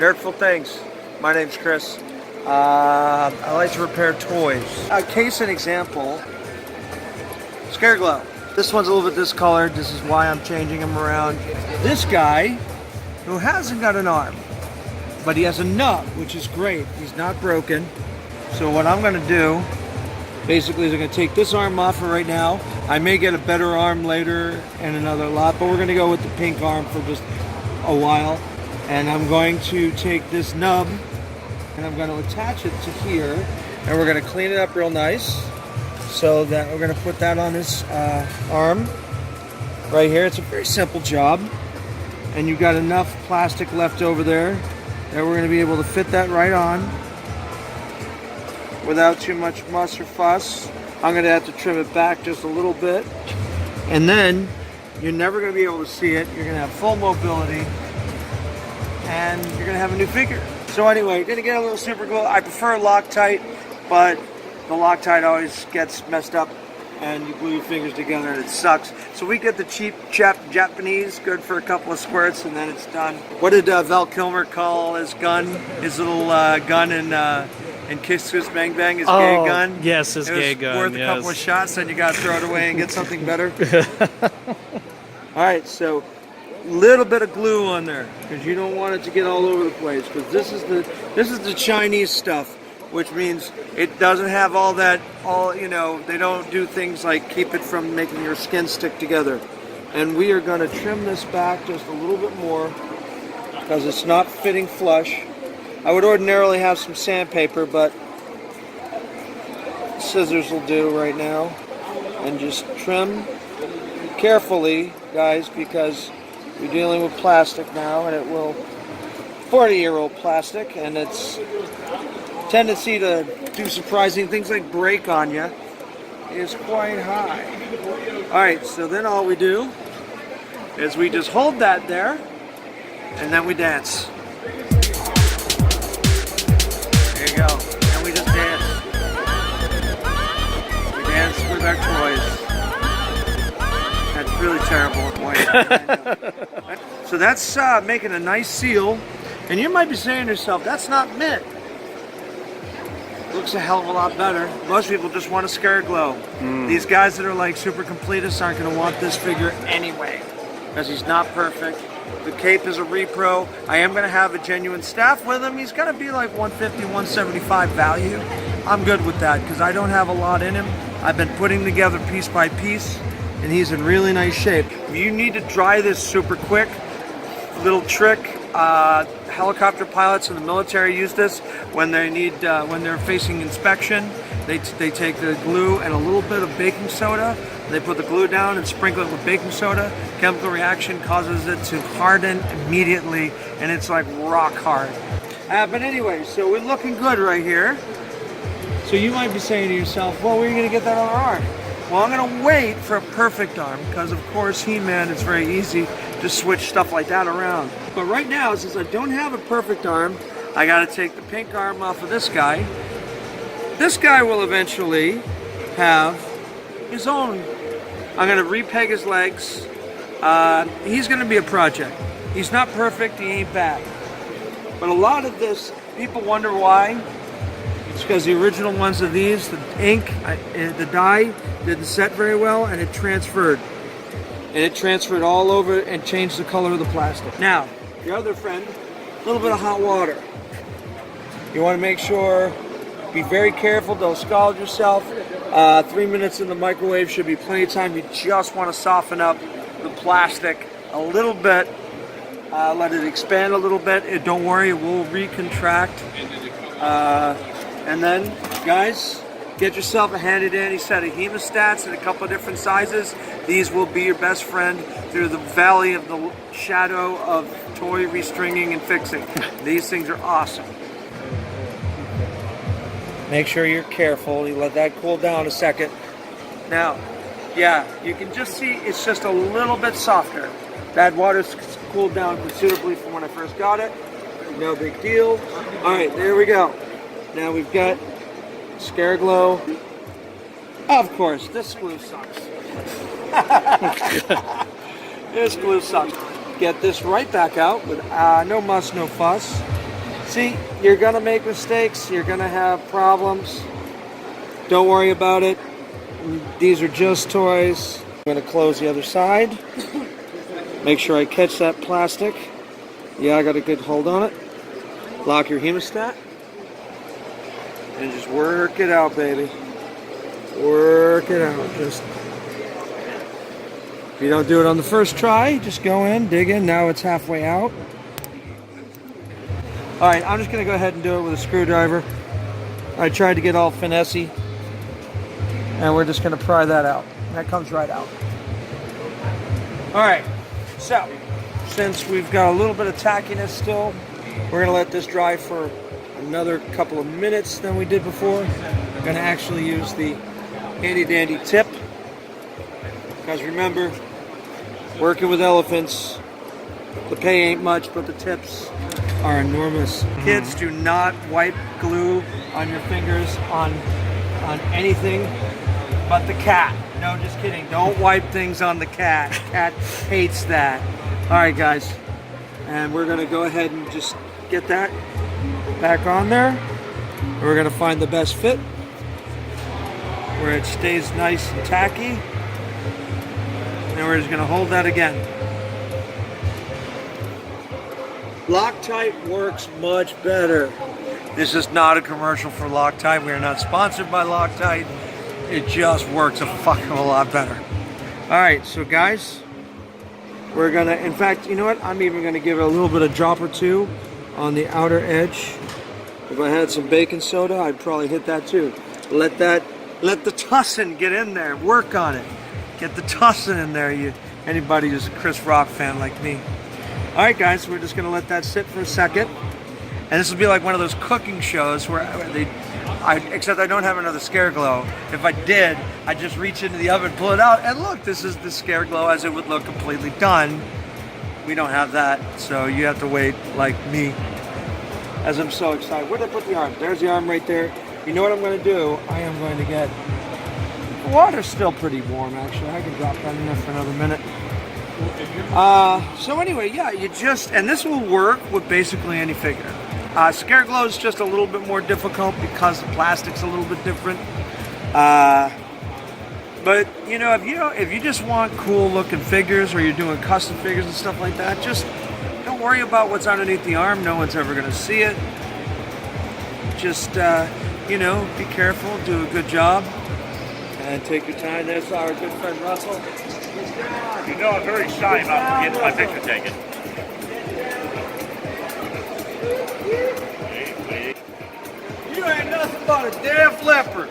Nerdful things. My name's Chris. I like to repair toys. Case in example, Scareglow. This one's a little bit discolored. This is why I'm changing him around. This guy, who hasn't got an arm, but he has a nub, which is great. He's not broken. So what I'm gonna do, basically, is I'm gonna take this arm off for right now. I may get a better arm later and another lot, but we're gonna go with the pink arm for just a while. And I'm going to take this nub and I'm going to attach it to here, and we're going to clean it up real nice so that we're going to put that on this arm right here. It's a very simple job, and you've got enough plastic left over there that we're going to be able to fit that right on without too much muss or fuss. I'm going to have to trim it back just a little bit, and then you're never going to be able to see it. You're going to have full mobility, and you're gonna have a new figure. So anyway, gonna get a little super glue. I prefer Loctite, but the Loctite always gets messed up and you glue your fingers together and it sucks. So we get the cheap Japanese, good for a couple of squirts, and then it's done. What did Val Kilmer call his gun? His little gun in Kiss Kiss Bang Bang, his gay gun? Yes, his gay gun, worth a couple of shots, then you gotta throw it away and get something better. Alright, so little bit of glue on there because you don't want it to get all over the place, because this is the Chinese stuff, which means it doesn't have all that, they don't do things like keep it from making your skin stick together. And we are going to trim this back just a little bit more because it's not fitting flush. I would ordinarily have some sandpaper, but scissors will do right now, and just trim carefully, guys, because you're dealing with plastic now, and it will 40-year-old plastic, and its tendency to do surprising things like break on you is quite high. Alright, so then all we do is we just hold that there, and then we dance. There you go. And we just dance. We dance with our toys. That's really terrible. So that's making a nice seal, and you might be saying to yourself, that's not mint. Looks a hell of a lot better. Most people just want a Scareglow. These guys that are like super completists aren't going to want this figure anyway, because he's not perfect. The cape is a repro. I am going to have a genuine staff with him. He's going to be like 150, 175 value. I'm good with that because I don't have a lot in him. I've been putting together piece by piece, and he's in really nice shape. You need to dry this super quick. Little trick, helicopter pilots in the military use this when they need, when they're facing inspection. They take the glue and a little bit of baking soda. They put the glue down and sprinkle it with baking soda. Chemical reaction causes it to harden immediately, and it's like rock hard. But anyway, so we're looking good right here. So you might be saying to yourself, well, where are you going to get that other arm? Well, I'm going to wait for a perfect arm, because of course He-Man, it's very easy to switch stuff like that around. But right now, since I don't have a perfect arm, I got to take the pink arm off of this guy. This guy will eventually have his own. I'm going to repeg his legs. He's going to be a project. He's not perfect, he ain't bad. But a lot of this, people wonder why. It's because the original ones of these, the ink, the dye didn't set very well, and it transferred. And it transferred all over and changed the color of the plastic. Now, your other friend, a little bit of hot water. You want to make sure, be very careful, don't scald yourself. 3 minutes in the microwave should be plenty of time. You just want to soften up the plastic a little bit. Let it expand a little bit. Don't worry, it will recontract. And then, guys, get yourself a handy-dandy set of hemostats in a couple of different sizes. These will be your best friend through the valley of the shadow of toy restringing and fixing. These things are awesome. Make sure you're careful. You let that cool down a second. Now, yeah, you can just see it's just a little bit softer. That water's cooled down considerably from when I first got it. No big deal. All right, there we go. Now we've got Scareglow. Of course, this glue sucks. This glue sucks. Get this right back out with no muss, no fuss. See, you're gonna make mistakes, you're gonna have problems. Don't worry about it. These are just toys. I'm gonna close the other side. Make sure I catch that plastic. Yeah, I got a good hold on it. Lock your hemostat. And just work it out, baby. Work it out. Just, if you don't do it on the first try, just go in, dig in. Now it's halfway out. All right, I'm just gonna go ahead and do it with a screwdriver. I tried to get all finessey. And we're just gonna pry that out. That comes right out. All right, so since we've got a little bit of tackiness still, we're gonna let this dry for another couple of minutes than we did before. I'm gonna actually use the handy dandy tip. Because remember, working with elephants, the pay ain't much, but the tips are enormous. Kids, do not wipe glue on your fingers on anything but the cat. No, just kidding. Don't wipe things on the cat. Cat hates that. All right, guys. And we're gonna go ahead and just get that back on there. And we're gonna find the best fit where it stays nice and tacky. And we're just gonna hold that again. Loctite works much better. This is not a commercial for Loctite. We are not sponsored by Loctite. It just works a fuck of a lot better. All right, so guys, we're gonna, in fact, you know what? I'm even gonna give it a little bit of drop or two on the outer edge. If I had some baking soda, I'd probably hit that too. Let the tussin get in there. Work on it. Get the tussin in there. Anybody who's a Chris Rock fan like me. All right, guys, we're just gonna let that sit for a second. And this will be like one of those cooking shows where except I don't have another Scareglow. If I did, I'd just reach into the oven, pull it out, and look, this is the Scareglow as it would look completely done. We don't have that, so you have to wait like me, as I'm so excited. Where'd I put the arm? There's the arm right there. You know what I'm gonna do? I am going to get, the water's still pretty warm actually. I can drop that in there for another minute. So anyway, yeah, you just, and this will work with basically any figure. Scareglow is just a little bit more difficult because the plastic's a little bit different. But you know, if you just want cool looking figures, or you're doing custom figures and stuff like that, just don't worry about what's underneath the arm. No one's ever gonna see it. Just you know, be careful, do a good job, and take your time. There's our good friend Russell. You know, I'm very shy about getting my picture taken. You ain't nothing but a deaf leopard.